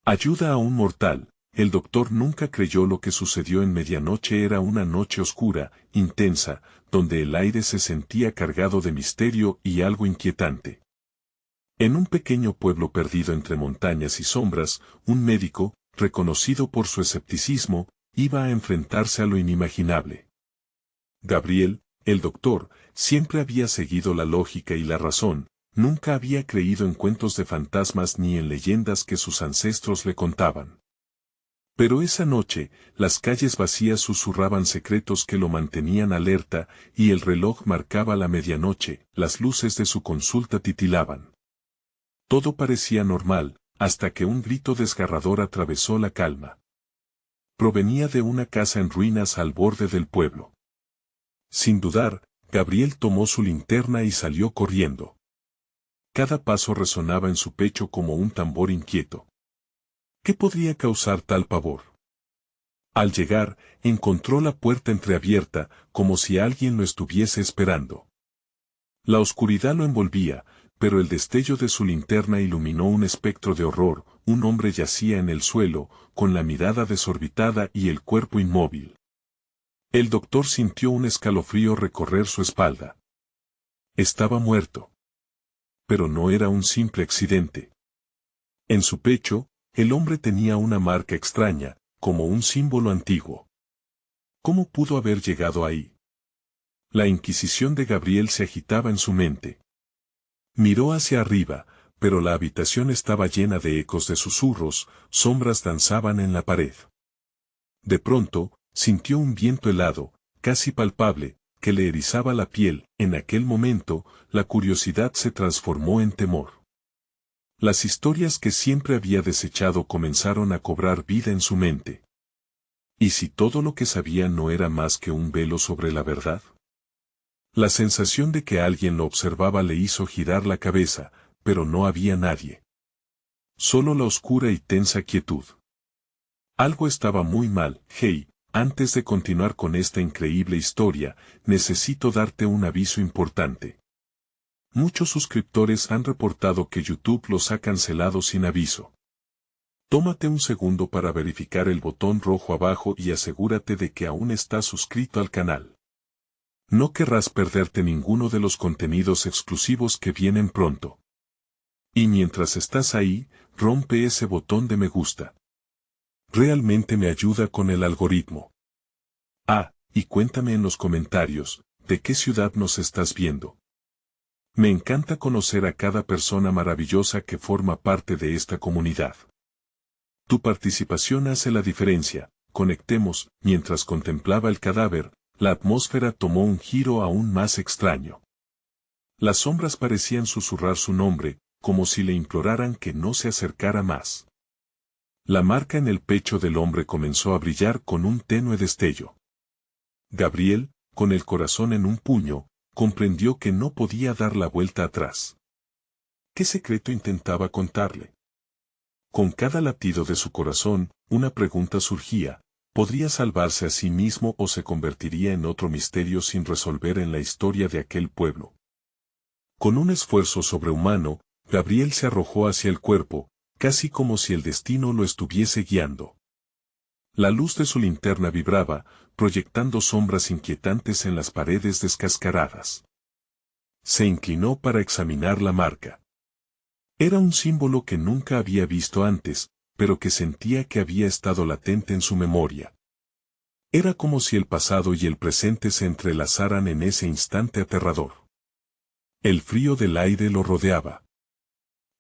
Ayuda a un mortal. El doctor nunca creyó lo que sucedió en medianoche era una noche oscura, intensa, donde el aire se sentía cargado de misterio y algo inquietante. En un pequeño pueblo perdido entre montañas y sombras, un médico, reconocido por su escepticismo, iba a enfrentarse a lo inimaginable. Gabriel, el doctor, siempre había seguido la lógica y la razón, nunca había creído en cuentos de fantasmas ni en leyendas que sus ancestros le contaban. Pero esa noche, las calles vacías susurraban secretos que lo mantenían alerta, y el reloj marcaba la medianoche, las luces de su consulta titilaban. Todo parecía normal, hasta que un grito desgarrador atravesó la calma. Provenía de una casa en ruinas al borde del pueblo. Sin dudar, Gabriel tomó su linterna y salió corriendo. Cada paso resonaba en su pecho como un tambor inquieto. ¿Qué podría causar tal pavor? Al llegar, encontró la puerta entreabierta, como si alguien lo estuviese esperando. La oscuridad lo envolvía, pero el destello de su linterna iluminó un espectro de horror. Un hombre yacía en el suelo, con la mirada desorbitada y el cuerpo inmóvil. El doctor sintió un escalofrío recorrer su espalda. Estaba muerto. Pero no era un simple accidente. En su pecho, el hombre tenía una marca extraña, como un símbolo antiguo. ¿Cómo pudo haber llegado ahí? La inquisición de Gabriel se agitaba en su mente. Miró hacia arriba, pero la habitación estaba llena de ecos de susurros, sombras danzaban en la pared. De pronto, sintió un viento helado, casi palpable, que le erizaba la piel. En aquel momento, la curiosidad se transformó en temor. Las historias que siempre había desechado comenzaron a cobrar vida en su mente. ¿Y si todo lo que sabía no era más que un velo sobre la verdad? La sensación de que alguien lo observaba le hizo girar la cabeza, pero no había nadie. Solo la oscura y tensa quietud. Algo estaba muy mal. Hey, antes de continuar con esta increíble historia, necesito darte un aviso importante. Muchos suscriptores han reportado que YouTube los ha cancelado sin aviso. Tómate un segundo para verificar el botón rojo abajo y asegúrate de que aún estás suscrito al canal. No querrás perderte ninguno de los contenidos exclusivos que vienen pronto. Y mientras estás ahí, rompe ese botón de me gusta. Realmente me ayuda con el algoritmo. Ah, y cuéntame en los comentarios, ¿de qué ciudad nos estás viendo? Me encanta conocer a cada persona maravillosa que forma parte de esta comunidad. Tu participación hace la diferencia. Conectemos. Mientras contemplaba el cadáver, la atmósfera tomó un giro aún más extraño. Las sombras parecían susurrar su nombre, como si le imploraran que no se acercara más. La marca en el pecho del hombre comenzó a brillar con un tenue destello. Gabriel, con el corazón en un puño, comprendió que no podía dar la vuelta atrás. ¿Qué secreto intentaba contarle? Con cada latido de su corazón, una pregunta surgía: ¿podría salvarse a sí mismo o se convertiría en otro misterio sin resolver en la historia de aquel pueblo? Con un esfuerzo sobrehumano, Gabriel se arrojó hacia el cuerpo, casi como si el destino lo estuviese guiando. La luz de su linterna vibraba, proyectando sombras inquietantes en las paredes descascaradas. Se inclinó para examinar la marca. Era un símbolo que nunca había visto antes, pero que sentía que había estado latente en su memoria. Era como si el pasado y el presente se entrelazaran en ese instante aterrador. El frío del aire lo rodeaba.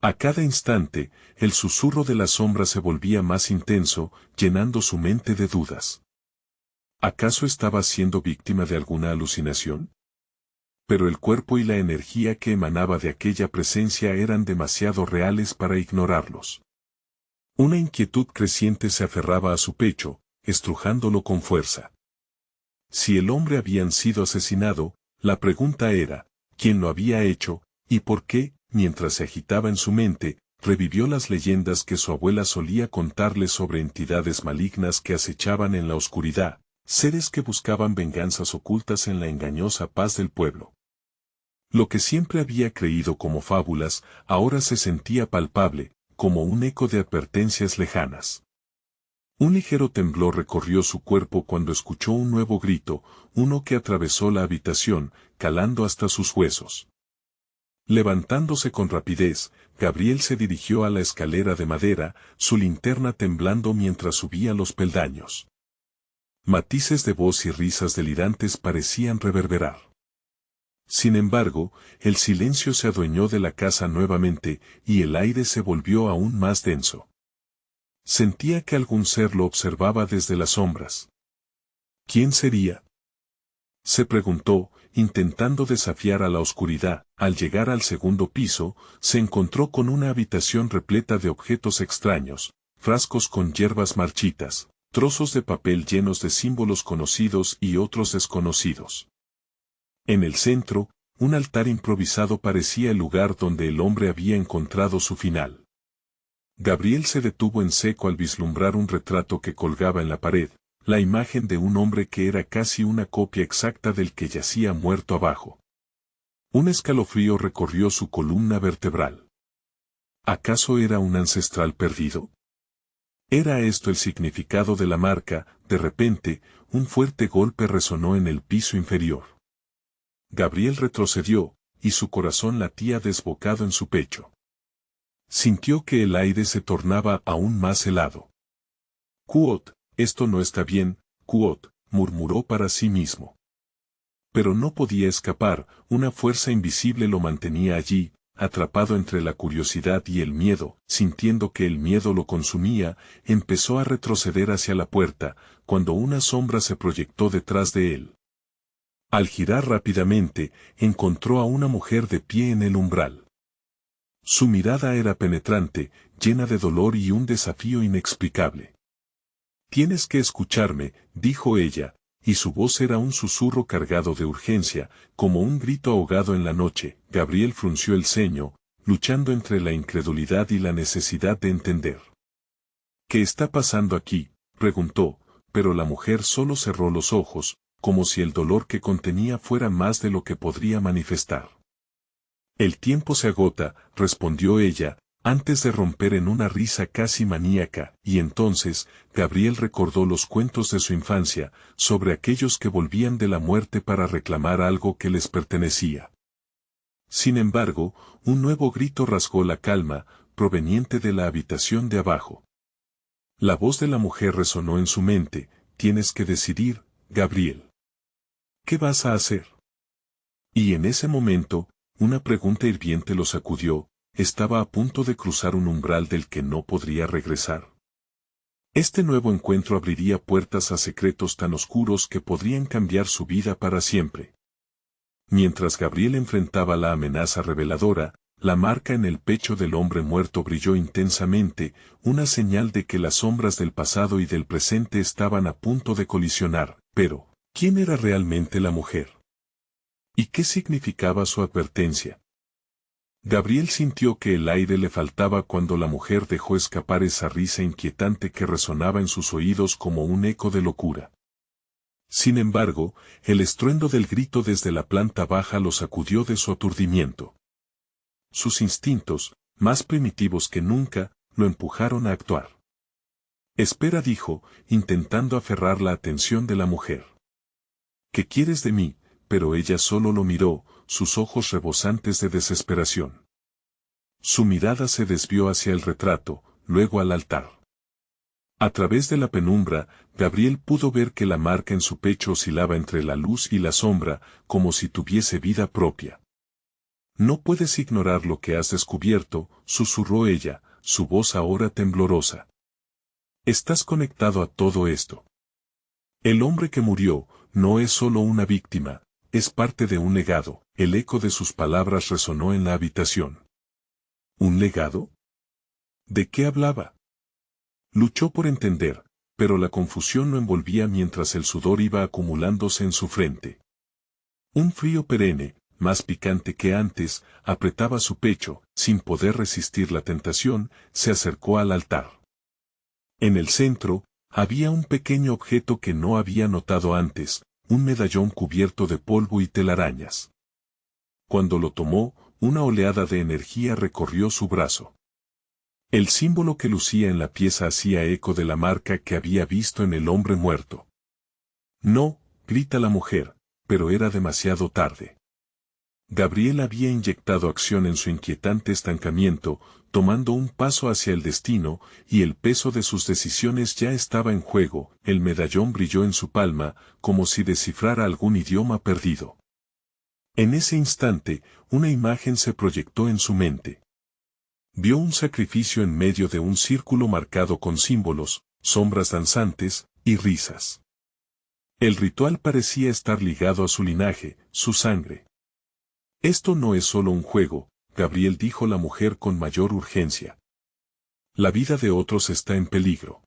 A cada instante, el susurro de la sombra se volvía más intenso, llenando su mente de dudas. ¿Acaso estaba siendo víctima de alguna alucinación? Pero el cuerpo y la energía que emanaba de aquella presencia eran demasiado reales para ignorarlos. Una inquietud creciente se aferraba a su pecho, estrujándolo con fuerza. Si el hombre había sido asesinado, la pregunta era, ¿quién lo había hecho, y por qué? Mientras se agitaba en su mente, revivió las leyendas que su abuela solía contarle sobre entidades malignas que acechaban en la oscuridad, seres que buscaban venganzas ocultas en la engañosa paz del pueblo. Lo que siempre había creído como fábulas, ahora se sentía palpable, como un eco de advertencias lejanas. Un ligero temblor recorrió su cuerpo cuando escuchó un nuevo grito, uno que atravesó la habitación, calando hasta sus huesos. Levantándose con rapidez, Gabriel se dirigió a la escalera de madera, su linterna temblando mientras subía los peldaños. Matices de voz y risas delirantes parecían reverberar. Sin embargo, el silencio se adueñó de la casa nuevamente, y el aire se volvió aún más denso. Sentía que algún ser lo observaba desde las sombras. ¿Quién sería? Se preguntó, intentando desafiar a la oscuridad. Al llegar al segundo piso, se encontró con una habitación repleta de objetos extraños, frascos con hierbas marchitas, trozos de papel llenos de símbolos conocidos y otros desconocidos. En el centro, un altar improvisado parecía el lugar donde el hombre había encontrado su final. Gabriel se detuvo en seco al vislumbrar un retrato que colgaba en la pared, la imagen de un hombre que era casi una copia exacta del que yacía muerto abajo. Un escalofrío recorrió su columna vertebral. ¿Acaso era un ancestral perdido? ¿Era esto el significado de la marca? De repente, un fuerte golpe resonó en el piso inferior. Gabriel retrocedió, y su corazón latía desbocado en su pecho. Sintió que el aire se tornaba aún más helado. «Kuot, esto no está bien, Kuot», murmuró para sí mismo. Pero no podía escapar, una fuerza invisible lo mantenía allí, atrapado entre la curiosidad y el miedo. Sintiendo que el miedo lo consumía, empezó a retroceder hacia la puerta, cuando una sombra se proyectó detrás de él. Al girar rápidamente, encontró a una mujer de pie en el umbral. Su mirada era penetrante, llena de dolor y un desafío inexplicable. «Tienes que escucharme», dijo ella, y su voz era un susurro cargado de urgencia, como un grito ahogado en la noche. Gabriel frunció el ceño, luchando entre la incredulidad y la necesidad de entender. «¿Qué está pasando aquí?», preguntó, pero la mujer solo cerró los ojos, como si el dolor que contenía fuera más de lo que podría manifestar. «El tiempo se agota», respondió ella, antes de romper en una risa casi maníaca, y entonces, Gabriel recordó los cuentos de su infancia, sobre aquellos que volvían de la muerte para reclamar algo que les pertenecía. Sin embargo, un nuevo grito rasgó la calma, proveniente de la habitación de abajo. La voz de la mujer resonó en su mente: «Tienes que decidir, Gabriel. ¿Qué vas a hacer?». Y en ese momento, una pregunta hirviente lo sacudió: ¿estaba a punto de cruzar un umbral del que no podría regresar? Este nuevo encuentro abriría puertas a secretos tan oscuros que podrían cambiar su vida para siempre. Mientras Gabriel enfrentaba la amenaza reveladora, la marca en el pecho del hombre muerto brilló intensamente, una señal de que las sombras del pasado y del presente estaban a punto de colisionar. Pero, ¿quién era realmente la mujer? ¿Y qué significaba su advertencia? Gabriel sintió que el aire le faltaba cuando la mujer dejó escapar esa risa inquietante que resonaba en sus oídos como un eco de locura. Sin embargo, el estruendo del grito desde la planta baja lo sacudió de su aturdimiento. Sus instintos, más primitivos que nunca, lo empujaron a actuar. «Espera», dijo, intentando aferrar la atención de la mujer. «¿Qué quieres de mí?», pero ella solo lo miró, sus ojos rebosantes de desesperación. Su mirada se desvió hacia el retrato, luego al altar. A través de la penumbra, Gabriel pudo ver que la marca en su pecho oscilaba entre la luz y la sombra, como si tuviese vida propia. «No puedes ignorar lo que has descubierto», susurró ella, su voz ahora temblorosa. «Estás conectado a todo esto. El hombre que murió no es solo una víctima, es parte de un legado». El eco de sus palabras resonó en la habitación. ¿Un legado? ¿De qué hablaba? Luchó por entender, pero la confusión lo envolvía mientras el sudor iba acumulándose en su frente. Un frío perenne, más picante que antes, apretaba su pecho. Sin poder resistir la tentación, se acercó al altar. En el centro, había un pequeño objeto que no había notado antes, un medallón cubierto de polvo y telarañas. Cuando lo tomó, una oleada de energía recorrió su brazo. El símbolo que lucía en la pieza hacía eco de la marca que había visto en el hombre muerto. No, grita la mujer, pero era demasiado tarde. Gabriel había inyectado acción en su inquietante estancamiento, tomando un paso hacia el destino, y el peso de sus decisiones ya estaba en juego. El medallón brilló en su palma, como si descifrara algún idioma perdido. En ese instante, una imagen se proyectó en su mente. Vio un sacrificio en medio de un círculo marcado con símbolos, sombras danzantes, y risas. El ritual parecía estar ligado a su linaje, su sangre. Esto no es solo un juego, Gabriel, dijo la mujer con mayor urgencia. La vida de otros está en peligro.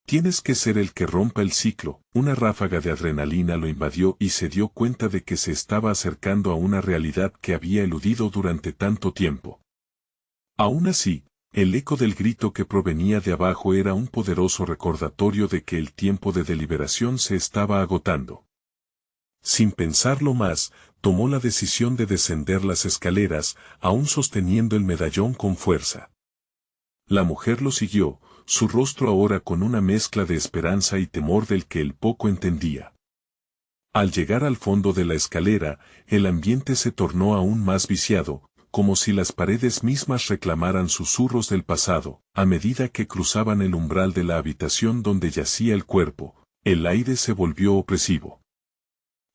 Tienes que ser el que rompa el ciclo. Una ráfaga de adrenalina lo invadió y se dio cuenta de que se estaba acercando a una realidad que había eludido durante tanto tiempo. Aún así, el eco del grito que provenía de abajo era un poderoso recordatorio de que el tiempo de deliberación se estaba agotando. Sin pensarlo más, tomó la decisión de descender las escaleras, aún sosteniendo el medallón con fuerza. La mujer lo siguió, su rostro ahora con una mezcla de esperanza y temor del que él poco entendía. Al llegar al fondo de la escalera, el ambiente se tornó aún más viciado, como si las paredes mismas reclamaran susurros del pasado. A medida que cruzaban el umbral de la habitación donde yacía el cuerpo, el aire se volvió opresivo.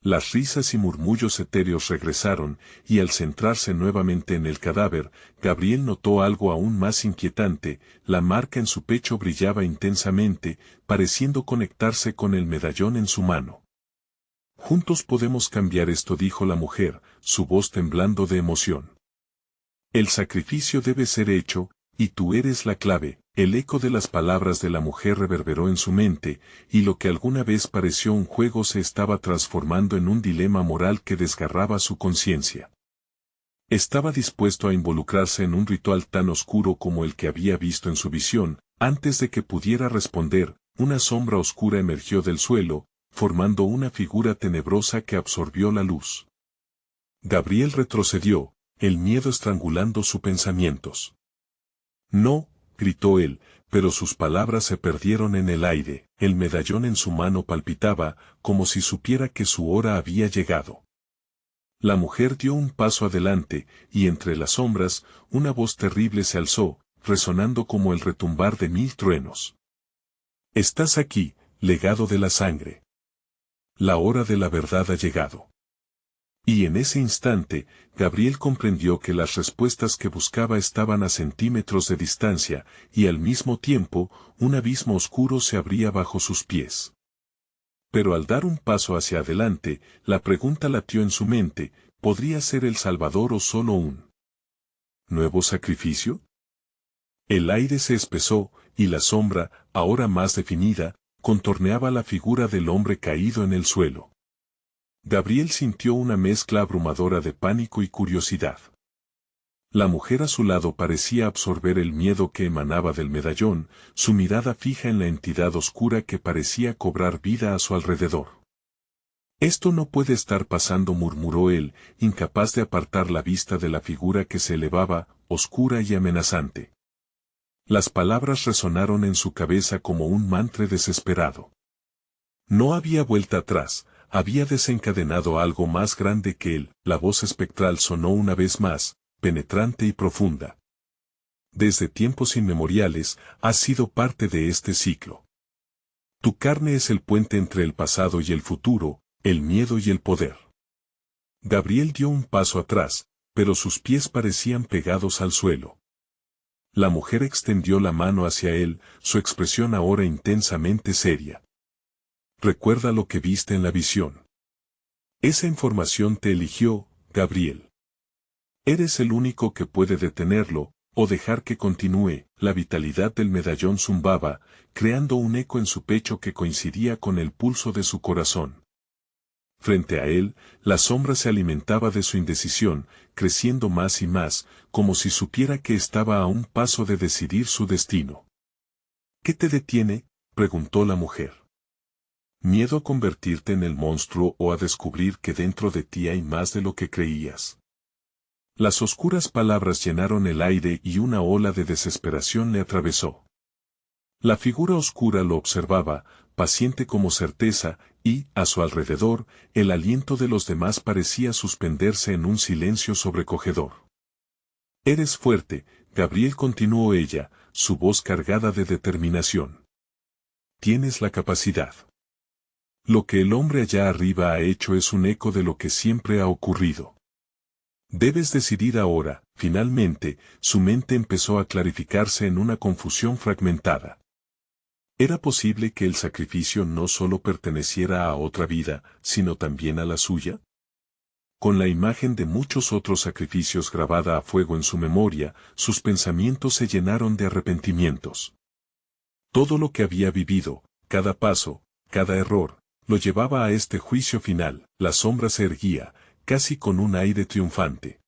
Las risas y murmullos etéreos regresaron, y al centrarse nuevamente en el cadáver, Gabriel notó algo aún más inquietante. La marca en su pecho brillaba intensamente, pareciendo conectarse con el medallón en su mano. Juntos podemos cambiar esto, dijo la mujer, su voz temblando de emoción. El sacrificio debe ser hecho, y tú eres la clave. El eco de las palabras de la mujer reverberó en su mente, y lo que alguna vez pareció un juego se estaba transformando en un dilema moral que desgarraba su conciencia. Estaba dispuesto a involucrarse en un ritual tan oscuro como el que había visto en su visión. Antes de que pudiera responder, una sombra oscura emergió del suelo, formando una figura tenebrosa que absorbió la luz. Gabriel retrocedió, el miedo estrangulando sus pensamientos. No, gritó él, pero sus palabras se perdieron en el aire. El medallón en su mano palpitaba, como si supiera que su hora había llegado. La mujer dio un paso adelante, y entre las sombras, una voz terrible se alzó, resonando como el retumbar de 1000 truenos. Estás aquí, legado de la sangre. La hora de la verdad ha llegado. Y en ese instante, Gabriel comprendió que las respuestas que buscaba estaban a centímetros de distancia, y al mismo tiempo, un abismo oscuro se abría bajo sus pies. Pero al dar un paso hacia adelante, la pregunta latió en su mente: ¿podría ser el Salvador o solo un nuevo sacrificio? El aire se espesó, y la sombra, ahora más definida, contorneaba la figura del hombre caído en el suelo. Gabriel sintió una mezcla abrumadora de pánico y curiosidad. La mujer a su lado parecía absorber el miedo que emanaba del medallón, su mirada fija en la entidad oscura que parecía cobrar vida a su alrededor. Esto no puede estar pasando, murmuró él, incapaz de apartar la vista de la figura que se elevaba, oscura y amenazante. Las palabras resonaron en su cabeza como un mantra desesperado. No había vuelta atrás. Había desencadenado algo más grande que él. La voz espectral sonó una vez más, penetrante y profunda. Desde tiempos inmemoriales, has sido parte de este ciclo. Tu carne es el puente entre el pasado y el futuro, el miedo y el poder. Gabriel dio un paso atrás, pero sus pies parecían pegados al suelo. La mujer extendió la mano hacia él, su expresión ahora intensamente seria. Recuerda lo que viste en la visión. Esa información te eligió, Gabriel. Eres el único que puede detenerlo, o dejar que continúe. La vitalidad del medallón zumbaba, creando un eco en su pecho que coincidía con el pulso de su corazón. Frente a él, la sombra se alimentaba de su indecisión, creciendo más y más, como si supiera que estaba a un paso de decidir su destino. ¿Qué te detiene?, preguntó la mujer. ¿Miedo a convertirte en el monstruo o a descubrir que dentro de ti hay más de lo que creías? Las oscuras palabras llenaron el aire y una ola de desesperación le atravesó. La figura oscura lo observaba, paciente como certeza, y, a su alrededor, el aliento de los demás parecía suspenderse en un silencio sobrecogedor. Eres fuerte, Gabriel, continuó ella, su voz cargada de determinación. Tienes la capacidad. Lo que el hombre allá arriba ha hecho es un eco de lo que siempre ha ocurrido. Debes decidir ahora. Finalmente, su mente empezó a clarificarse en una confusión fragmentada. ¿Era posible que el sacrificio no solo perteneciera a otra vida, sino también a la suya? Con la imagen de muchos otros sacrificios grabada a fuego en su memoria, sus pensamientos se llenaron de arrepentimientos. Todo lo que había vivido, cada paso, cada error, lo llevaba a este juicio final. La sombra se erguía, casi con un aire triunfante.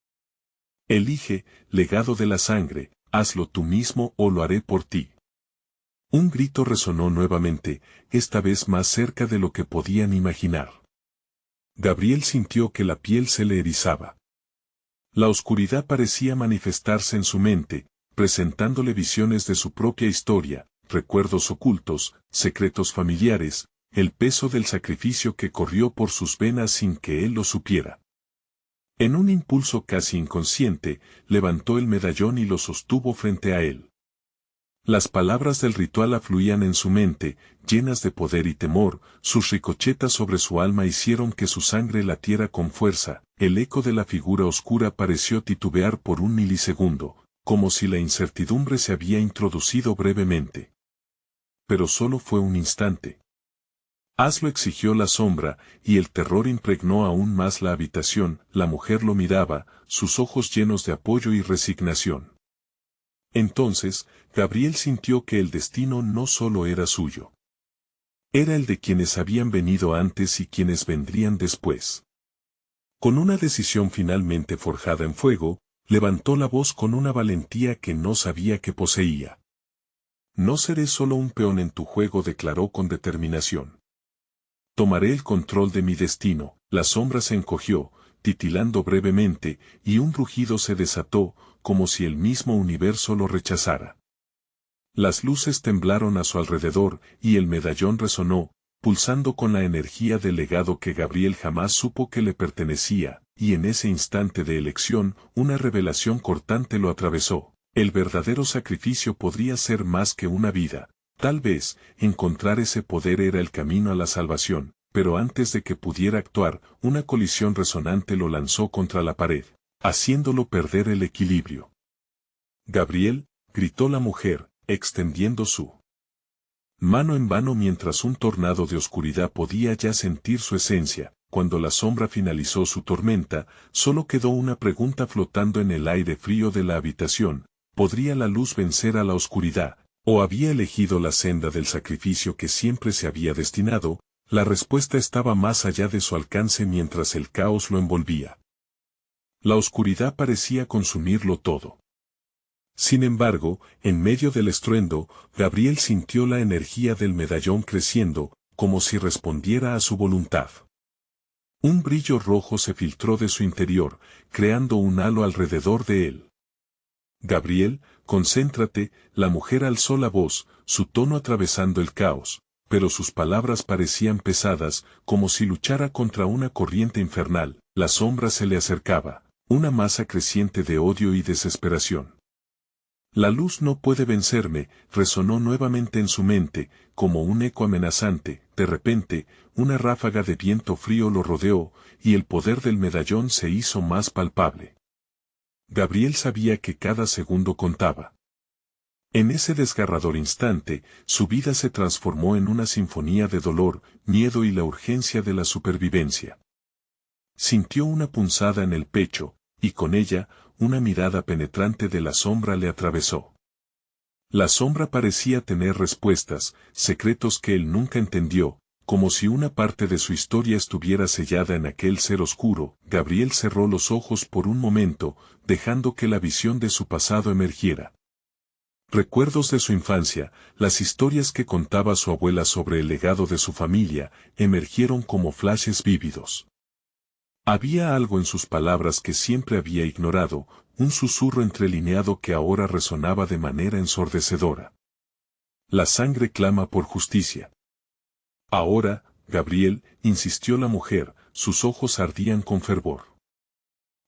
Elige, legado de la sangre, hazlo tú mismo o lo haré por ti. Un grito resonó nuevamente, esta vez más cerca de lo que podían imaginar. Gabriel sintió que la piel se le erizaba. La oscuridad parecía manifestarse en su mente, presentándole visiones de su propia historia, recuerdos ocultos, secretos familiares, el peso del sacrificio que corrió por sus venas sin que él lo supiera. En un impulso casi inconsciente, levantó el medallón y lo sostuvo frente a él. Las palabras del ritual afluían en su mente, llenas de poder y temor, sus ricochetas sobre su alma hicieron que su sangre latiera con fuerza, el eco de la figura oscura pareció titubear por un milisegundo, como si la incertidumbre se había introducido brevemente. Pero solo fue un instante. Hazlo, exigió la sombra, y el terror impregnó aún más la habitación. La mujer lo miraba, sus ojos llenos de apoyo y resignación. Entonces, Gabriel sintió que el destino no solo era suyo. Era el de quienes habían venido antes y quienes vendrían después. Con una decisión finalmente forjada en fuego, levantó la voz con una valentía que no sabía que poseía. No seré solo un peón en tu juego, declaró con determinación. Tomaré el control de mi destino. La sombra se encogió, titilando brevemente, y un rugido se desató, como si el mismo universo lo rechazara. Las luces temblaron a su alrededor, y el medallón resonó, pulsando con la energía del legado que Gabriel jamás supo que le pertenecía, y en ese instante de elección, una revelación cortante lo atravesó. El verdadero sacrificio podría ser más que una vida. Tal vez, encontrar ese poder era el camino a la salvación, pero antes de que pudiera actuar, una colisión resonante lo lanzó contra la pared, haciéndolo perder el equilibrio. Gabriel, gritó la mujer, extendiendo su mano en vano mientras un tornado de oscuridad podía ya sentir su esencia. Cuando la sombra finalizó su tormenta, solo quedó una pregunta flotando en el aire frío de la habitación: ¿podría la luz vencer a la oscuridad? ¿O había elegido la senda del sacrificio que siempre se había destinado? La respuesta estaba más allá de su alcance mientras el caos lo envolvía. La oscuridad parecía consumirlo todo. Sin embargo, en medio del estruendo, Gabriel sintió la energía del medallón creciendo, como si respondiera a su voluntad. Un brillo rojo se filtró de su interior, creando un halo alrededor de él. Gabriel, concéntrate, la mujer alzó la voz, su tono atravesando el caos, pero sus palabras parecían pesadas, como si luchara contra una corriente infernal. La sombra se le acercaba, una masa creciente de odio y desesperación. La luz no puede vencerme, resonó nuevamente en su mente, como un eco amenazante. De repente, una ráfaga de viento frío lo rodeó, y el poder del medallón se hizo más palpable. Gabriel sabía que cada segundo contaba. En ese desgarrador instante, su vida se transformó en una sinfonía de dolor, miedo y la urgencia de la supervivencia. Sintió una punzada en el pecho, y con ella, una mirada penetrante de la sombra le atravesó. La sombra parecía tener respuestas, secretos que él nunca entendió, como si una parte de su historia estuviera sellada en aquel ser oscuro. Gabriel cerró los ojos por un momento, dejando que la visión de su pasado emergiera. Recuerdos de su infancia, las historias que contaba su abuela sobre el legado de su familia, emergieron como flashes vívidos. Había algo en sus palabras que siempre había ignorado, un susurro entrelineado que ahora resonaba de manera ensordecedora. La sangre clama por justicia. Ahora, Gabriel, insistió la mujer, sus ojos ardían con fervor.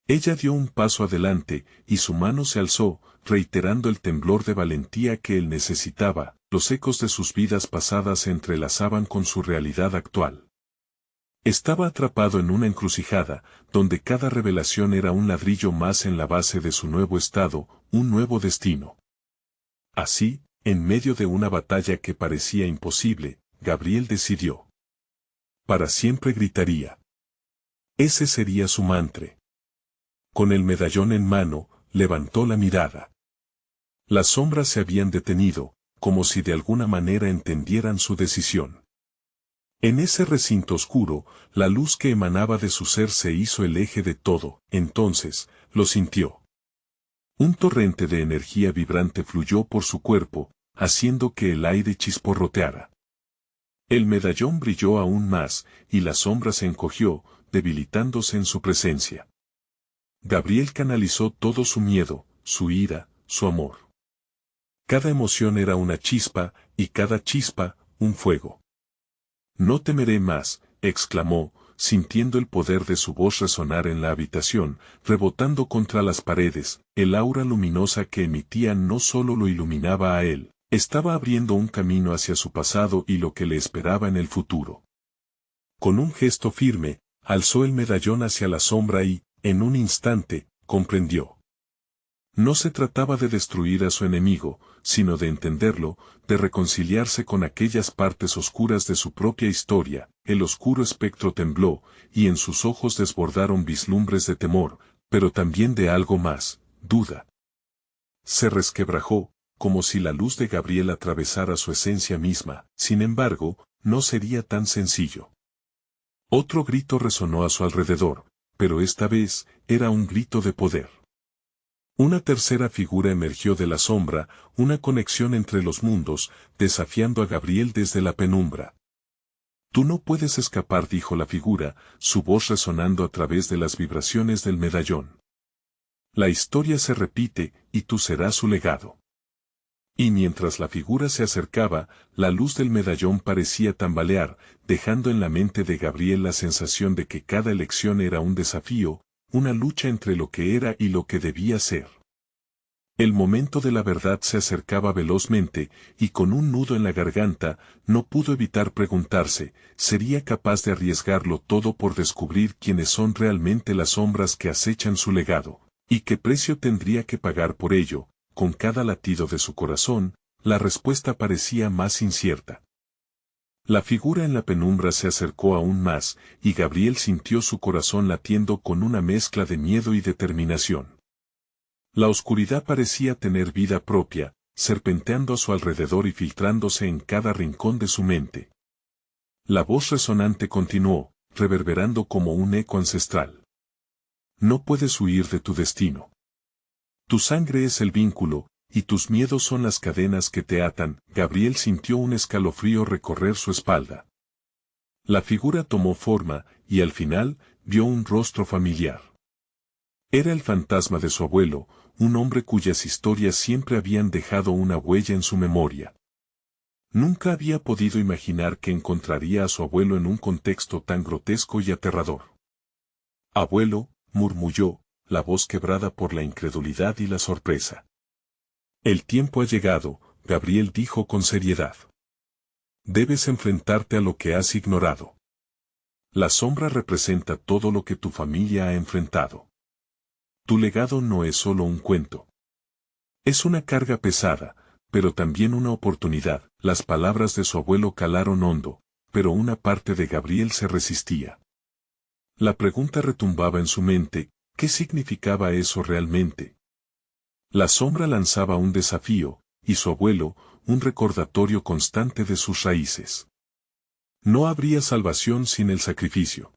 Ella dio un paso adelante, y su mano se alzó, reiterando el temblor de valentía que él necesitaba. Los ecos de sus vidas pasadas se entrelazaban con su realidad actual. Estaba atrapado en una encrucijada, donde cada revelación era un ladrillo más en la base de su nuevo estado, un nuevo destino. Así, en medio de una batalla que parecía imposible, Gabriel decidió. Para siempre gritaría. Ese sería su mantra. Con el medallón en mano, levantó la mirada. Las sombras se habían detenido, como si de alguna manera entendieran su decisión. En ese recinto oscuro, la luz que emanaba de su ser se hizo el eje de todo. Entonces, lo sintió. Un torrente de energía vibrante fluyó por su cuerpo, haciendo que el aire chisporroteara. El medallón brilló aún más, y la sombra se encogió, debilitándose en su presencia. Gabriel canalizó todo su miedo, su ira, su amor. Cada emoción era una chispa, y cada chispa, un fuego. No temeré más, exclamó, sintiendo el poder de su voz resonar en la habitación, rebotando contra las paredes. El aura luminosa que emitía no solo lo iluminaba a él, estaba abriendo un camino hacia su pasado y lo que le esperaba en el futuro. Con un gesto firme, alzó el medallón hacia la sombra y, en un instante, comprendió. No se trataba de destruir a su enemigo, sino de entenderlo, de reconciliarse con aquellas partes oscuras de su propia historia. El oscuro espectro tembló, y en sus ojos desbordaron vislumbres de temor, pero también de algo más, duda. Se resquebrajó, como si la luz de Gabriel atravesara su esencia misma. Sin embargo, no sería tan sencillo. Otro grito resonó a su alrededor, pero esta vez, era un grito de poder. Una tercera figura emergió de la sombra, una conexión entre los mundos, desafiando a Gabriel desde la penumbra. Tú no puedes escapar, dijo la figura, su voz resonando a través de las vibraciones del medallón. La historia se repite, y tú serás su legado. Y mientras la figura se acercaba, la luz del medallón parecía tambalear, dejando en la mente de Gabriel la sensación de que cada elección era un desafío, una lucha entre lo que era y lo que debía ser. El momento de la verdad se acercaba velozmente, y con un nudo en la garganta, no pudo evitar preguntarse, ¿sería capaz de arriesgarlo todo por descubrir quiénes son realmente las sombras que acechan su legado? ¿Y qué precio tendría que pagar por ello? Con cada latido de su corazón, la respuesta parecía más incierta. La figura en la penumbra se acercó aún más, y Gabriel sintió su corazón latiendo con una mezcla de miedo y determinación. La oscuridad parecía tener vida propia, serpenteando a su alrededor y filtrándose en cada rincón de su mente. La voz resonante continuó, reverberando como un eco ancestral. No puedes huir de tu destino. Tu sangre es el vínculo, y tus miedos son las cadenas que te atan. Gabriel sintió un escalofrío recorrer su espalda. La figura tomó forma, y al final, vio un rostro familiar. Era el fantasma de su abuelo, un hombre cuyas historias siempre habían dejado una huella en su memoria. Nunca había podido imaginar que encontraría a su abuelo en un contexto tan grotesco y aterrador. Abuelo, murmulló, la voz quebrada por la incredulidad y la sorpresa. El tiempo ha llegado, Gabriel dijo con seriedad. Debes enfrentarte a lo que has ignorado. La sombra representa todo lo que tu familia ha enfrentado. Tu legado no es solo un cuento. Es una carga pesada, pero también una oportunidad. Las palabras de su abuelo calaron hondo, pero una parte de Gabriel se resistía. La pregunta retumbaba en su mente, ¿qué significaba eso realmente? La sombra lanzaba un desafío, y su abuelo, un recordatorio constante de sus raíces. No habría salvación sin el sacrificio.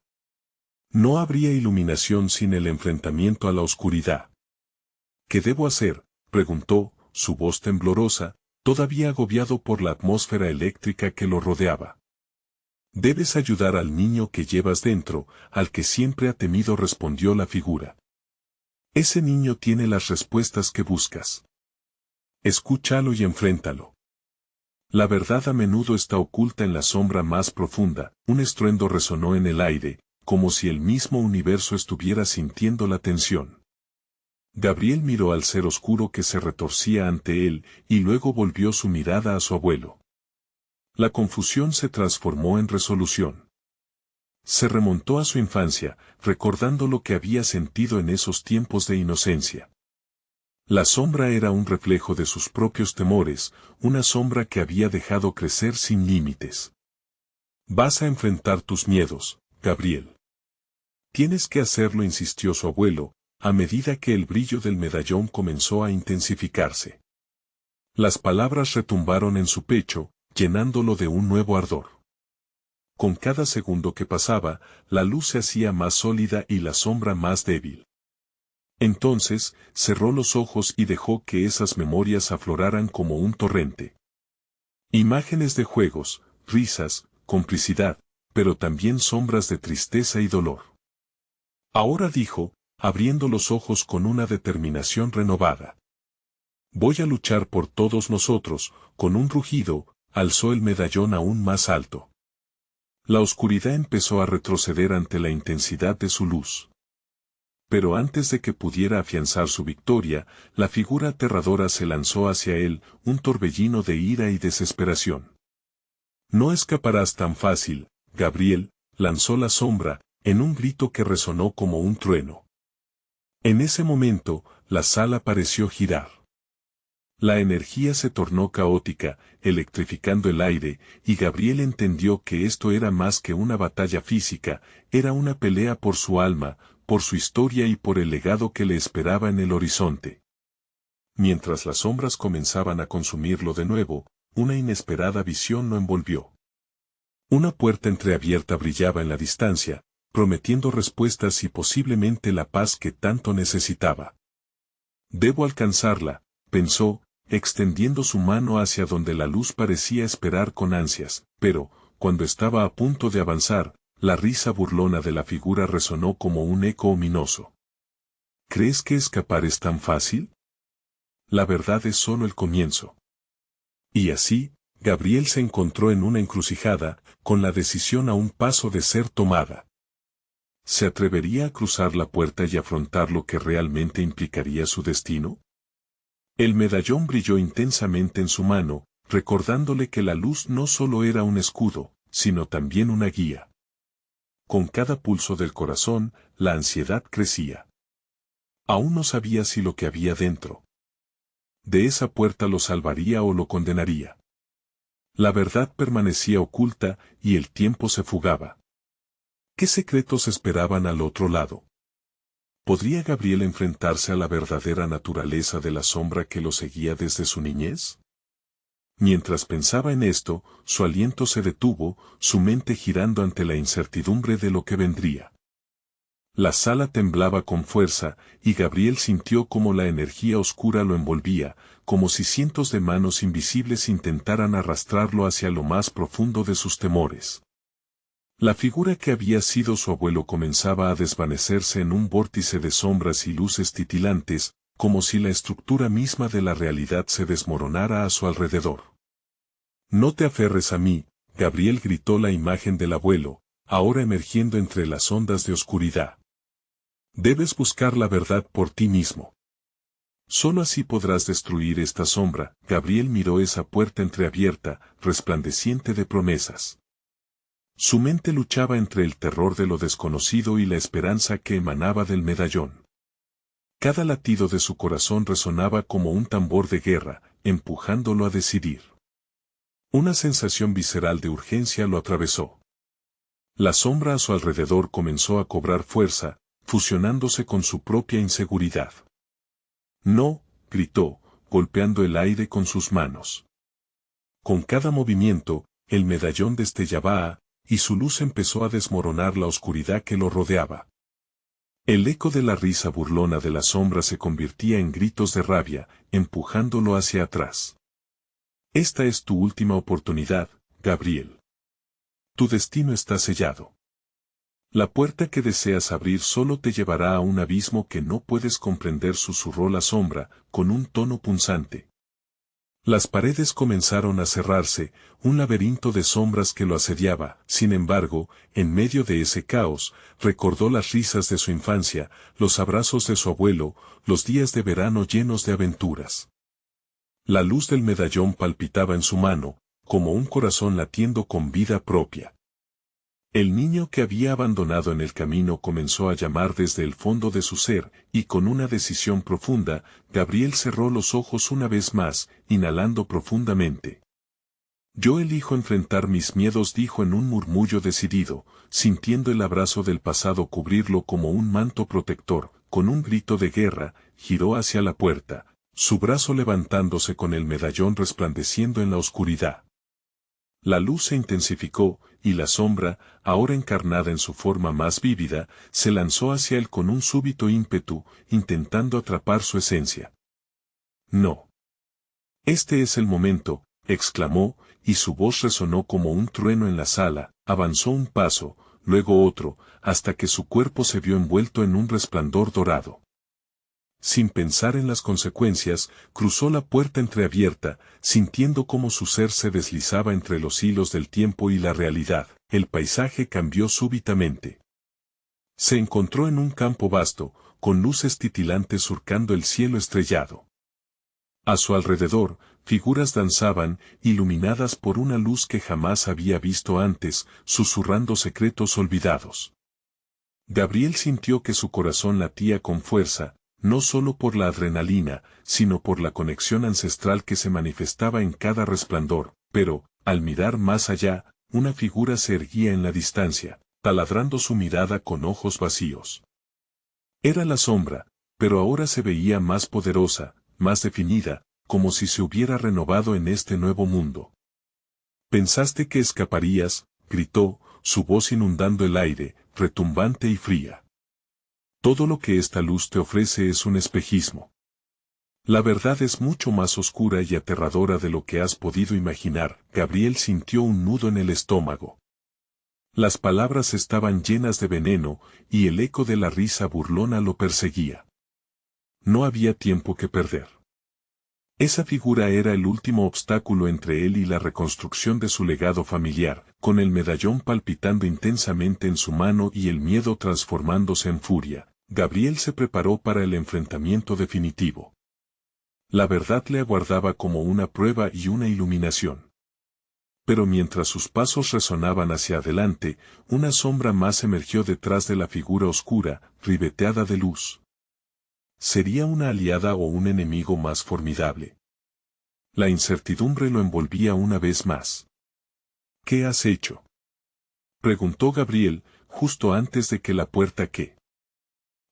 No habría iluminación sin el enfrentamiento a la oscuridad. ¿Qué debo hacer?, preguntó, su voz temblorosa, todavía agobiado por la atmósfera eléctrica que lo rodeaba. Debes ayudar al niño que llevas dentro, al que siempre ha temido, respondió la figura. Ese niño tiene las respuestas que buscas. Escúchalo y enfréntalo. La verdad a menudo está oculta en la sombra más profunda. Un estruendo resonó en el aire, como si el mismo universo estuviera sintiendo la tensión. Gabriel miró al ser oscuro que se retorcía ante él, y luego volvió su mirada a su abuelo. La confusión se transformó en resolución. Se remontó a su infancia, recordando lo que había sentido en esos tiempos de inocencia. La sombra era un reflejo de sus propios temores, una sombra que había dejado crecer sin límites. Vas a enfrentar tus miedos, Gabriel. Tienes que hacerlo, insistió su abuelo, a medida que el brillo del medallón comenzó a intensificarse. Las palabras retumbaron en su pecho, llenándolo de un nuevo ardor. Con cada segundo que pasaba, la luz se hacía más sólida y la sombra más débil. Entonces, cerró los ojos y dejó que esas memorias afloraran como un torrente. Imágenes de juegos, risas, complicidad, pero también sombras de tristeza y dolor. Ahora dijo, abriendo los ojos con una determinación renovada. Voy a luchar por todos nosotros. Con un rugido, alzó el medallón aún más alto. La oscuridad empezó a retroceder ante la intensidad de su luz. Pero antes de que pudiera afianzar su victoria, la figura aterradora se lanzó hacia él, un torbellino de ira y desesperación. No escaparás tan fácil, Gabriel, lanzó la sombra, en un grito que resonó como un trueno. En ese momento, la sala pareció girar. La energía se tornó caótica, electrificando el aire, y Gabriel entendió que esto era más que una batalla física, era una pelea por su alma, por su historia y por el legado que le esperaba en el horizonte. Mientras las sombras comenzaban a consumirlo de nuevo, una inesperada visión lo envolvió. Una puerta entreabierta brillaba en la distancia, prometiendo respuestas y posiblemente la paz que tanto necesitaba. Debo alcanzarla, pensó, extendiendo su mano hacia donde la luz parecía esperar con ansias, pero, cuando estaba a punto de avanzar, la risa burlona de la figura resonó como un eco ominoso. ¿Crees que escapar es tan fácil? La verdad es solo el comienzo. Y así, Gabriel se encontró en una encrucijada, con la decisión a un paso de ser tomada. ¿Se atrevería a cruzar la puerta y afrontar lo que realmente implicaría su destino? El medallón brilló intensamente en su mano, recordándole que la luz no solo era un escudo, sino también una guía. Con cada pulso del corazón, la ansiedad crecía. Aún no sabía si lo que había dentro de esa puerta lo salvaría o lo condenaría. La verdad permanecía oculta y el tiempo se fugaba. ¿Qué secretos esperaban al otro lado? ¿Podría Gabriel enfrentarse a la verdadera naturaleza de la sombra que lo seguía desde su niñez? Mientras pensaba en esto, su aliento se detuvo, su mente girando ante la incertidumbre de lo que vendría. La sala temblaba con fuerza, y Gabriel sintió como la energía oscura lo envolvía, como si cientos de manos invisibles intentaran arrastrarlo hacia lo más profundo de sus temores. La figura que había sido su abuelo comenzaba a desvanecerse en un vórtice de sombras y luces titilantes, como si la estructura misma de la realidad se desmoronara a su alrededor. No te aferres a mí, Gabriel, gritó la imagen del abuelo, ahora emergiendo entre las ondas de oscuridad. Debes buscar la verdad por ti mismo. Solo así podrás destruir esta sombra. Gabriel miró esa puerta entreabierta, resplandeciente de promesas. Su mente luchaba entre el terror de lo desconocido y la esperanza que emanaba del medallón. Cada latido de su corazón resonaba como un tambor de guerra, empujándolo a decidir. Una sensación visceral de urgencia lo atravesó. La sombra a su alrededor comenzó a cobrar fuerza, fusionándose con su propia inseguridad. No, gritó, golpeando el aire con sus manos. Con cada movimiento, el medallón destellaba, y su luz empezó a desmoronar la oscuridad que lo rodeaba. El eco de la risa burlona de la sombra se convertía en gritos de rabia, empujándolo hacia atrás. Esta es tu última oportunidad, Gabriel. tu destino está sellado. La puerta que deseas abrir solo te llevará a un abismo que no puedes comprender, susurró la sombra, con un tono punzante. Las paredes comenzaron a cerrarse, un laberinto de sombras que lo asediaba. Sin embargo, en medio de ese caos, recordó las risas de su infancia, los abrazos de su abuelo, los días de verano llenos de aventuras. La luz del medallón palpitaba en su mano, como un corazón latiendo con vida propia. El niño que había abandonado en el camino comenzó a llamar desde el fondo de su ser, y con una decisión profunda, Gabriel cerró los ojos una vez más, inhalando profundamente. Yo elijo enfrentar mis miedos, dijo en un murmullo decidido, sintiendo el abrazo del pasado cubrirlo como un manto protector. Con un grito de guerra, giró hacia la puerta, su brazo levantándose con el medallón resplandeciendo en la oscuridad. La luz se intensificó, y la sombra, ahora encarnada en su forma más vívida, se lanzó hacia él con un súbito ímpetu, intentando atrapar su esencia. No. Este es el momento, exclamó, y su voz resonó como un trueno en la sala. Avanzó un paso, luego otro, hasta que su cuerpo se vio envuelto en un resplandor dorado. Sin pensar en las consecuencias, cruzó la puerta entreabierta, sintiendo cómo su ser se deslizaba entre los hilos del tiempo y la realidad. El paisaje cambió súbitamente. Se encontró en un campo vasto, con luces titilantes surcando el cielo estrellado. A su alrededor, figuras danzaban, iluminadas por una luz que jamás había visto antes, susurrando secretos olvidados. Gabriel sintió que su corazón latía con fuerza, no solo por la adrenalina, sino por la conexión ancestral que se manifestaba en cada resplandor, pero, al mirar más allá, una figura se erguía en la distancia, taladrando su mirada con ojos vacíos. Era la sombra, pero ahora se veía más poderosa, más definida, como si se hubiera renovado en este nuevo mundo. «¿Pensaste que escaparías?», gritó, su voz inundando el aire, retumbante y fría. «Todo lo que esta luz te ofrece es un espejismo. La verdad es mucho más oscura y aterradora de lo que has podido imaginar». Gabriel sintió un nudo en el estómago. Las palabras estaban llenas de veneno, y el eco de la risa burlona lo perseguía. No había tiempo que perder. Esa figura era el último obstáculo entre él y la reconstrucción de su legado familiar, con el medallón palpitando intensamente en su mano y el miedo transformándose en furia. Gabriel se preparó para el enfrentamiento definitivo. La verdad le aguardaba como una prueba y una iluminación. Pero mientras sus pasos resonaban hacia adelante, una sombra más emergió detrás de la figura oscura, ribeteada de luz. ¿Sería una aliada o un enemigo más formidable? La incertidumbre lo envolvía una vez más. «¿Qué has hecho?», preguntó Gabriel, justo antes de que la puerta que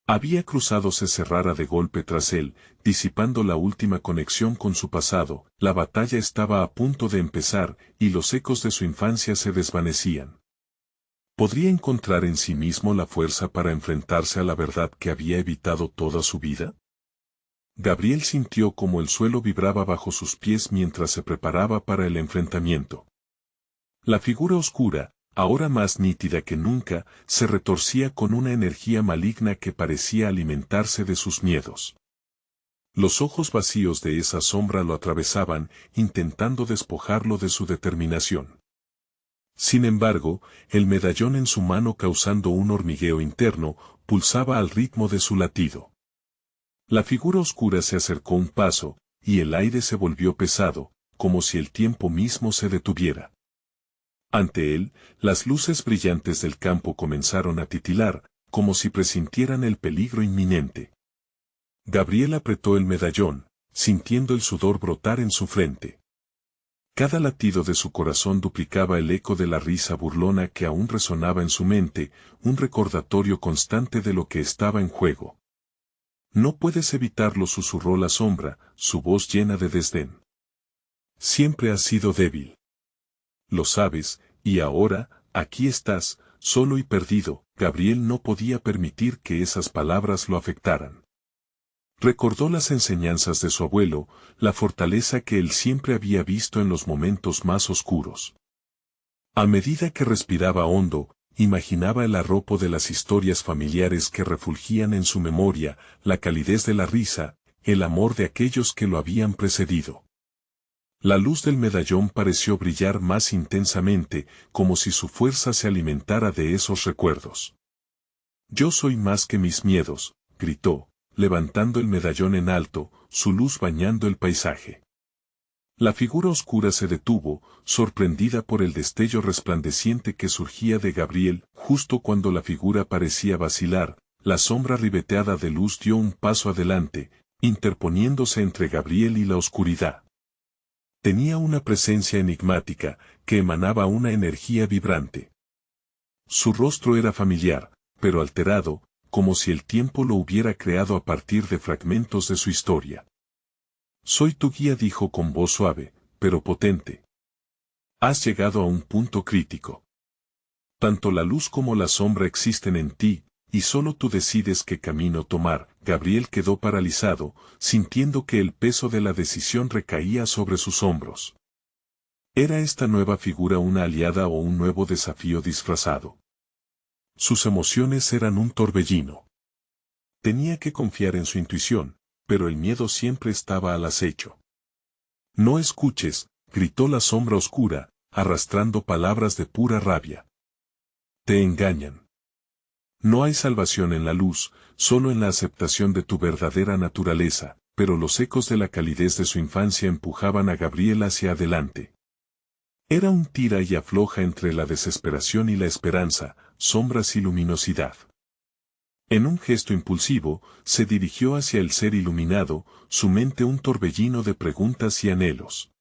había cruzado se cerrara de golpe tras él, disipando la última conexión con su pasado. La batalla estaba a punto de empezar, y los ecos de su infancia se desvanecían. ¿Podría encontrar en sí mismo la fuerza para enfrentarse a la verdad que había evitado toda su vida? Gabriel sintió como el suelo vibraba bajo sus pies mientras se preparaba para el enfrentamiento. La figura oscura, ahora más nítida que nunca, se retorcía con una energía maligna que parecía alimentarse de sus miedos. Los ojos vacíos de esa sombra lo atravesaban, intentando despojarlo de su determinación. Sin embargo, el medallón en su mano, causando un hormigueo interno, pulsaba al ritmo de su latido. La figura oscura se acercó un paso, y el aire se volvió pesado, como si el tiempo mismo se detuviera. Ante él, las luces brillantes del campo comenzaron a titilar, como si presintieran el peligro inminente. Gabriel apretó el medallón, sintiendo el sudor brotar en su frente. Cada latido de su corazón duplicaba el eco de la risa burlona que aún resonaba en su mente, un recordatorio constante de lo que estaba en juego. «No puedes evitarlo», susurró la sombra, su voz llena de desdén. «Siempre has sido débil. Lo sabes, y ahora, aquí estás, solo y perdido». Gabriel no podía permitir que esas palabras lo afectaran. Recordó las enseñanzas de su abuelo, la fortaleza que él siempre había visto en los momentos más oscuros. A medida que respiraba hondo, imaginaba el arropo de las historias familiares que refulgían en su memoria, la calidez de la risa, el amor de aquellos que lo habían precedido. La luz del medallón pareció brillar más intensamente, como si su fuerza se alimentara de esos recuerdos. «Yo soy más que mis miedos», gritó, levantando el medallón en alto, su luz bañando el paisaje. La figura oscura se detuvo, sorprendida por el destello resplandeciente que surgía de Gabriel. Justo cuando la figura parecía vacilar, la sombra ribeteada de luz dio un paso adelante, interponiéndose entre Gabriel y la oscuridad. Tenía una presencia enigmática, que emanaba una energía vibrante. Su rostro era familiar, pero alterado, como si el tiempo lo hubiera creado a partir de fragmentos de su historia. «Soy tu guía», dijo con voz suave, pero potente. «Has llegado a un punto crítico. Tanto la luz como la sombra existen en ti, y solo tú decides qué camino tomar». Gabriel quedó paralizado, sintiendo que el peso de la decisión recaía sobre sus hombros. ¿Era esta nueva figura una aliada o un nuevo desafío disfrazado? Sus emociones eran un torbellino. Tenía que confiar en su intuición, pero el miedo siempre estaba al acecho. «No escuches», gritó la sombra oscura, arrastrando palabras de pura rabia. «Te engañan. No hay salvación en la luz, solo en la aceptación de tu verdadera naturaleza», pero los ecos de la calidez de su infancia empujaban a Gabriel hacia adelante. Era un tira y afloja entre la desesperación y la esperanza, sombras y luminosidad. En un gesto impulsivo, se dirigió hacia el ser iluminado, su mente un torbellino de preguntas y anhelos.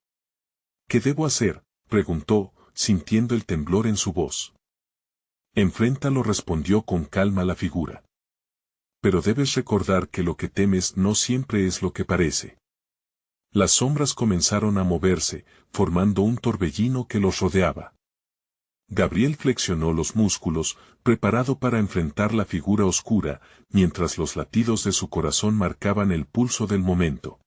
«¿Qué debo hacer?», preguntó, sintiendo el temblor en su voz. «Enfréntalo», respondió con calma la figura. «Pero debes recordar que lo que temes no siempre es lo que parece». Las sombras comenzaron a moverse, formando un torbellino que los rodeaba. Gabriel flexionó los músculos, preparado para enfrentar la figura oscura, mientras los latidos de su corazón marcaban el pulso del momento.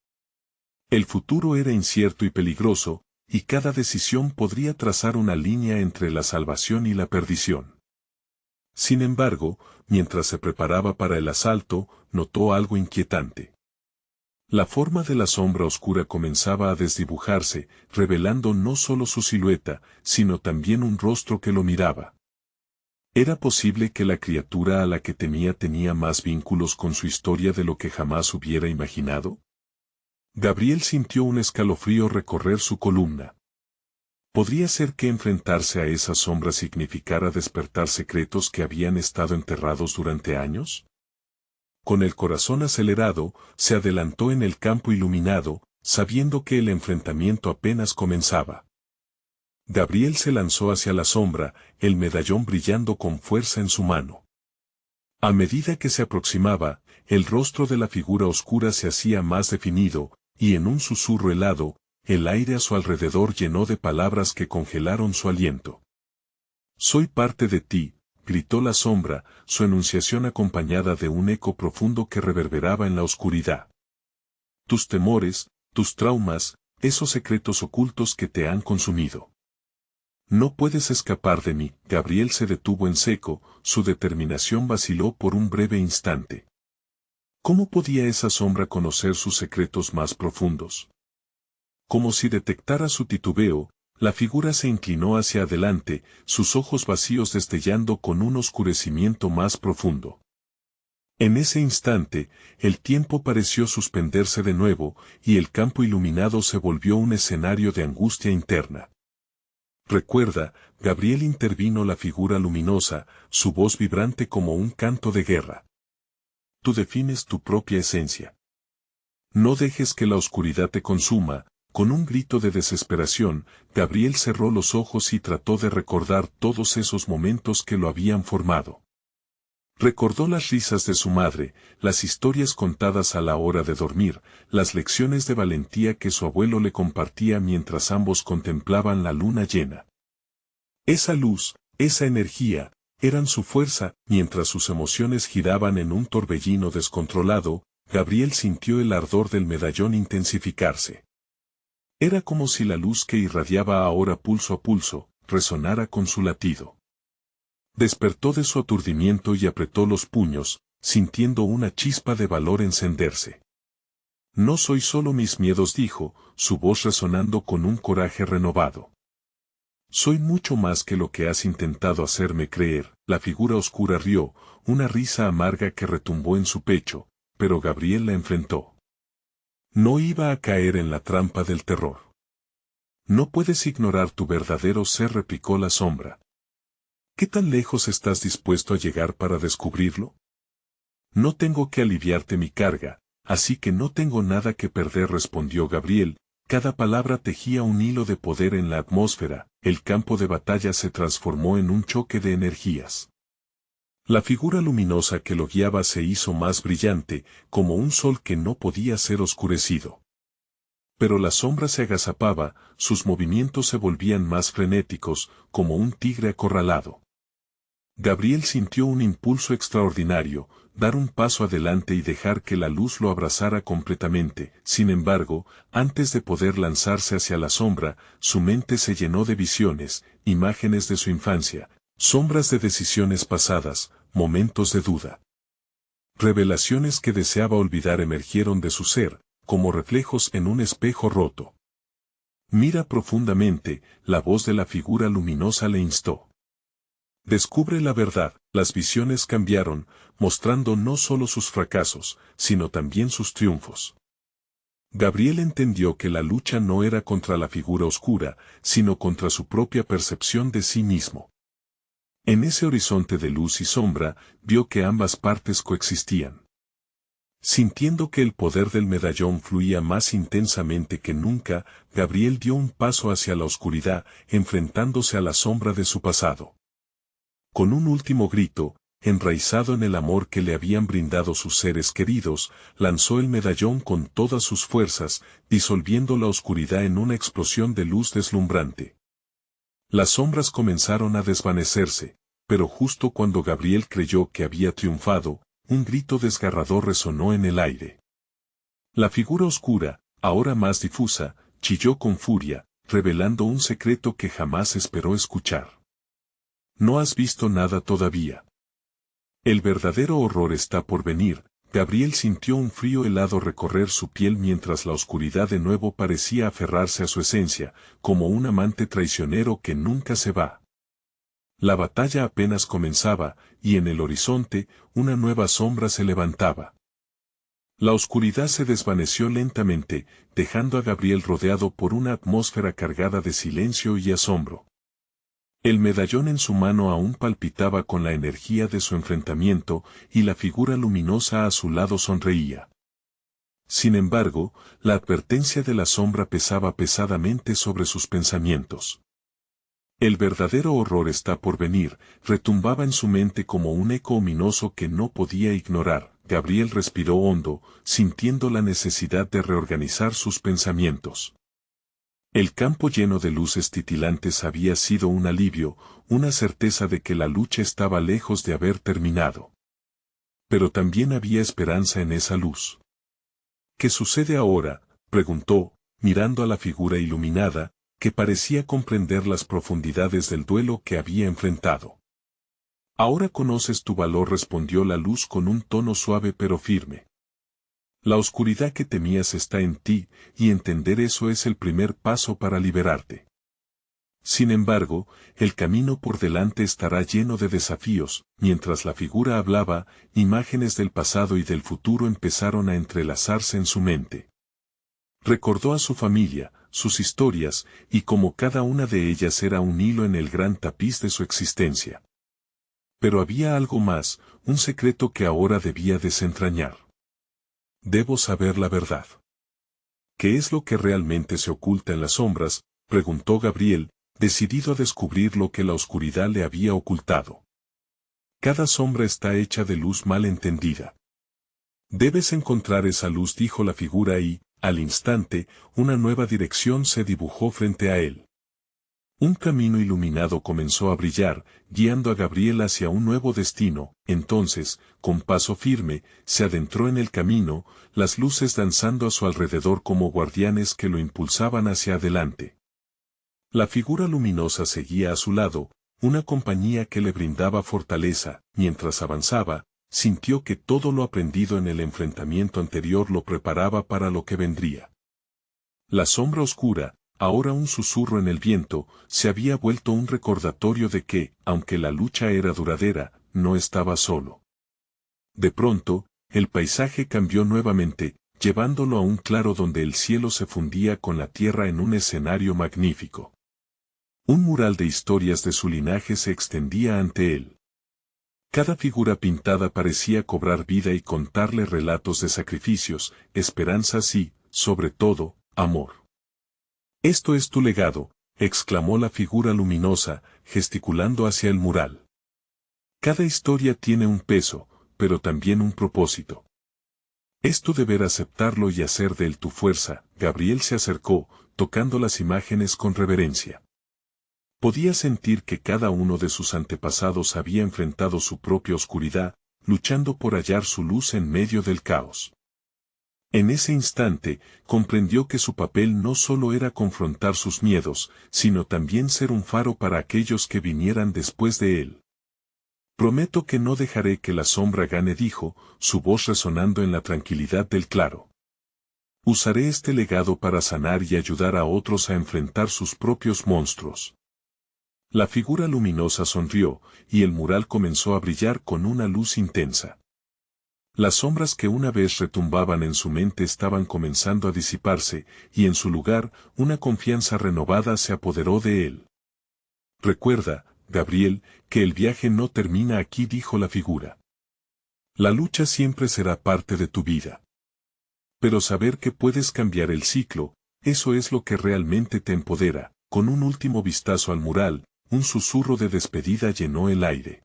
El futuro era incierto y peligroso, y cada decisión podría trazar una línea entre la salvación y la perdición. Sin embargo, mientras se preparaba para el asalto, notó algo inquietante. La forma de la sombra oscura comenzaba a desdibujarse, revelando no solo su silueta, sino también un rostro que lo miraba. ¿Era posible que la criatura a la que temía tenía más vínculos con su historia de lo que jamás hubiera imaginado? Gabriel sintió un escalofrío recorrer su columna. ¿Podría ser que enfrentarse a esa sombra significara despertar secretos que habían estado enterrados durante años? Con el corazón acelerado, se adelantó en el campo iluminado, sabiendo que el enfrentamiento apenas comenzaba. Gabriel se lanzó hacia la sombra, el medallón brillando con fuerza en su mano. A medida que se aproximaba, el rostro de la figura oscura se hacía más definido, y en un susurro helado, el aire a su alrededor llenó de palabras que congelaron su aliento. «Soy parte de ti», gritó la sombra, su enunciación acompañada de un eco profundo que reverberaba en la oscuridad. «Tus temores, tus traumas, esos secretos ocultos que te han consumido. No puedes escapar de mí». Gabriel se detuvo en seco, su determinación vaciló por un breve instante. ¿Cómo podía esa sombra conocer sus secretos más profundos? Como si detectara su titubeo, la figura se inclinó hacia adelante, sus ojos vacíos destellando con un oscurecimiento más profundo. En ese instante, el tiempo pareció suspenderse de nuevo, y el campo iluminado se volvió un escenario de angustia interna. «Recuerda», Gabriel intervino la figura luminosa, su voz vibrante como un canto de guerra. «Tú defines tu propia esencia. No dejes que la oscuridad te consuma». Con un grito de desesperación, Gabriel cerró los ojos y trató de recordar todos esos momentos que lo habían formado. Recordó las risas de su madre, las historias contadas a la hora de dormir, las lecciones de valentía que su abuelo le compartía mientras ambos contemplaban la luna llena. Esa luz, esa energía, eran su fuerza. Mientras sus emociones giraban en un torbellino descontrolado, Gabriel sintió el ardor del medallón intensificarse. Era como si la luz que irradiaba ahora pulso a pulso, resonara con su latido. Despertó de su aturdimiento y apretó los puños, sintiendo una chispa de valor encenderse. No soy solo mis miedos, dijo, su voz resonando con un coraje renovado. Soy mucho más que lo que has intentado hacerme creer. La figura oscura rió, una risa amarga que retumbó en su pecho, pero Gabriel la enfrentó. No iba a caer en la trampa del terror. No puedes ignorar tu verdadero ser, replicó la sombra. ¿Qué tan lejos estás dispuesto a llegar para descubrirlo? No tengo que aliviarte mi carga, así que no tengo nada que perder, respondió Gabriel. Cada palabra tejía un hilo de poder en la atmósfera, el campo de batalla se transformó en un choque de energías. La figura luminosa que lo guiaba se hizo más brillante, como un sol que no podía ser oscurecido. Pero la sombra se agazapaba, sus movimientos se volvían más frenéticos, como un tigre acorralado. Gabriel sintió un impulso extraordinario, dar un paso adelante y dejar que la luz lo abrazara completamente. Sin embargo, antes de poder lanzarse hacia la sombra, su mente se llenó de visiones, imágenes de su infancia, sombras de decisiones pasadas, momentos de duda. Revelaciones que deseaba olvidar emergieron de su ser, como reflejos en un espejo roto. Mira profundamente, la voz de la figura luminosa le instó. Descubre la verdad. Las visiones cambiaron, mostrando no solo sus fracasos, sino también sus triunfos. Gabriel entendió que la lucha no era contra la figura oscura, sino contra su propia percepción de sí mismo. En ese horizonte de luz y sombra, vio que ambas partes coexistían. Sintiendo que el poder del medallón fluía más intensamente que nunca, Gabriel dio un paso hacia la oscuridad, enfrentándose a la sombra de su pasado. Con un último grito, enraizado en el amor que le habían brindado sus seres queridos, lanzó el medallón con todas sus fuerzas, disolviendo la oscuridad en una explosión de luz deslumbrante. Las sombras comenzaron a desvanecerse, pero justo cuando Gabriel creyó que había triunfado, un grito desgarrador resonó en el aire. La figura oscura, ahora más difusa, chilló con furia, revelando un secreto que jamás esperó escuchar. No has visto nada todavía. El verdadero horror está por venir. Gabriel sintió un frío helado recorrer su piel mientras la oscuridad de nuevo parecía aferrarse a su esencia, como un amante traicionero que nunca se va. La batalla apenas comenzaba, y en el horizonte, una nueva sombra se levantaba. La oscuridad se desvaneció lentamente, dejando a Gabriel rodeado por una atmósfera cargada de silencio y asombro. El medallón en su mano aún palpitaba con la energía de su enfrentamiento, y la figura luminosa a su lado sonreía. Sin embargo, la advertencia de la sombra pesaba pesadamente sobre sus pensamientos. El verdadero horror está por venir, retumbaba en su mente como un eco ominoso que no podía ignorar. Gabriel respiró hondo, sintiendo la necesidad de reorganizar sus pensamientos. El campo lleno de luces titilantes había sido un alivio, una certeza de que la lucha estaba lejos de haber terminado. Pero también había esperanza en esa luz. ¿Qué sucede ahora?, preguntó, mirando a la figura iluminada, que parecía comprender las profundidades del duelo que había enfrentado. Ahora conoces tu valor, respondió la luz con un tono suave pero firme. La oscuridad que temías está en ti, y entender eso es el primer paso para liberarte. Sin embargo, el camino por delante estará lleno de desafíos. Mientras la figura hablaba, imágenes del pasado y del futuro empezaron a entrelazarse en su mente. Recordó a su familia, sus historias, y cómo cada una de ellas era un hilo en el gran tapiz de su existencia. Pero había algo más, un secreto que ahora debía desentrañar. Debo saber la verdad. ¿Qué es lo que realmente se oculta en las sombras?, preguntó Gabriel, decidido a descubrir lo que la oscuridad le había ocultado. Cada sombra está hecha de luz mal entendida. Debes encontrar esa luz, dijo la figura y, al instante, una nueva dirección se dibujó frente a él. Un camino iluminado comenzó a brillar, guiando a Gabriel hacia un nuevo destino. Entonces, con paso firme, se adentró en el camino, las luces danzando a su alrededor como guardianes que lo impulsaban hacia adelante. La figura luminosa seguía a su lado, una compañía que le brindaba fortaleza. Mientras avanzaba, sintió que todo lo aprendido en el enfrentamiento anterior lo preparaba para lo que vendría. La sombra oscura, ahora un susurro en el viento, se había vuelto un recordatorio de que, aunque la lucha era duradera, no estaba solo. De pronto, el paisaje cambió nuevamente, llevándolo a un claro donde el cielo se fundía con la tierra en un escenario magnífico. Un mural de historias de su linaje se extendía ante él. Cada figura pintada parecía cobrar vida y contarle relatos de sacrificios, esperanzas y, sobre todo, amor. «Esto es tu legado», exclamó la figura luminosa, gesticulando hacia el mural. «Cada historia tiene un peso, pero también un propósito. Es tu deber aceptarlo y hacer de él tu fuerza». Gabriel se acercó, tocando las imágenes con reverencia. Podía sentir que cada uno de sus antepasados había enfrentado su propia oscuridad, luchando por hallar su luz en medio del caos. En ese instante, comprendió que su papel no solo era confrontar sus miedos, sino también ser un faro para aquellos que vinieran después de él. «Prometo que no dejaré que la sombra gane», dijo, su voz resonando en la tranquilidad del claro. «Usaré este legado para sanar y ayudar a otros a enfrentar sus propios monstruos». La figura luminosa sonrió, y el mural comenzó a brillar con una luz intensa. Las sombras que una vez retumbaban en su mente estaban comenzando a disiparse, y en su lugar, una confianza renovada se apoderó de él. «Recuerda, Gabriel, que el viaje no termina aquí», dijo la figura. «La lucha siempre será parte de tu vida. Pero saber que puedes cambiar el ciclo, eso es lo que realmente te empodera». Con un último vistazo al mural, un susurro de despedida llenó el aire.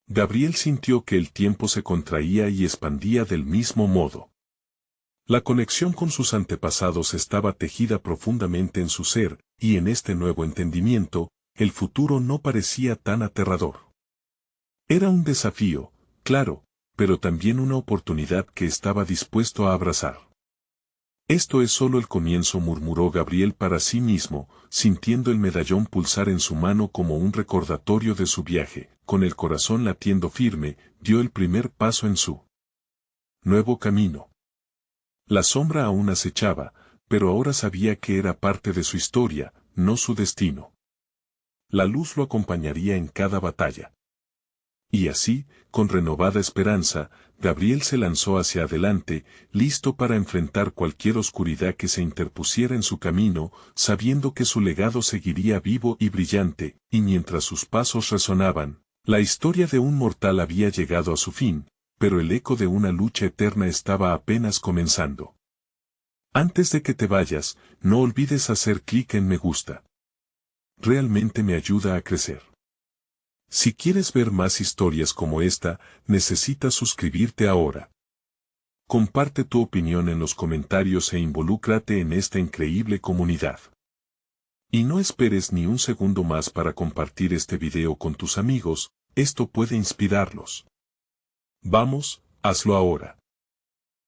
Gabriel sintió que el tiempo se contraía y expandía del mismo modo. La conexión con sus antepasados estaba tejida profundamente en su ser, y en este nuevo entendimiento, el futuro no parecía tan aterrador. Era un desafío, claro, pero también una oportunidad que estaba dispuesto a abrazar. «Esto es solo el comienzo», murmuró Gabriel para sí mismo, sintiendo el medallón pulsar en su mano como un recordatorio de su viaje. Con el corazón latiendo firme, dio el primer paso en su nuevo camino. La sombra aún acechaba, pero ahora sabía que era parte de su historia, no su destino. La luz lo acompañaría en cada batalla. Y así, con renovada esperanza, Gabriel se lanzó hacia adelante, listo para enfrentar cualquier oscuridad que se interpusiera en su camino, sabiendo que su legado seguiría vivo y brillante, y mientras sus pasos resonaban, la historia de un mortal había llegado a su fin, pero el eco de una lucha eterna estaba apenas comenzando. Antes de que te vayas, no olvides hacer clic en me gusta. Realmente me ayuda a crecer. Si quieres ver más historias como esta, necesitas suscribirte ahora. Comparte tu opinión en los comentarios e involúcrate en esta increíble comunidad. Y no esperes ni un segundo más para compartir este video con tus amigos, esto puede inspirarlos. Vamos, hazlo ahora.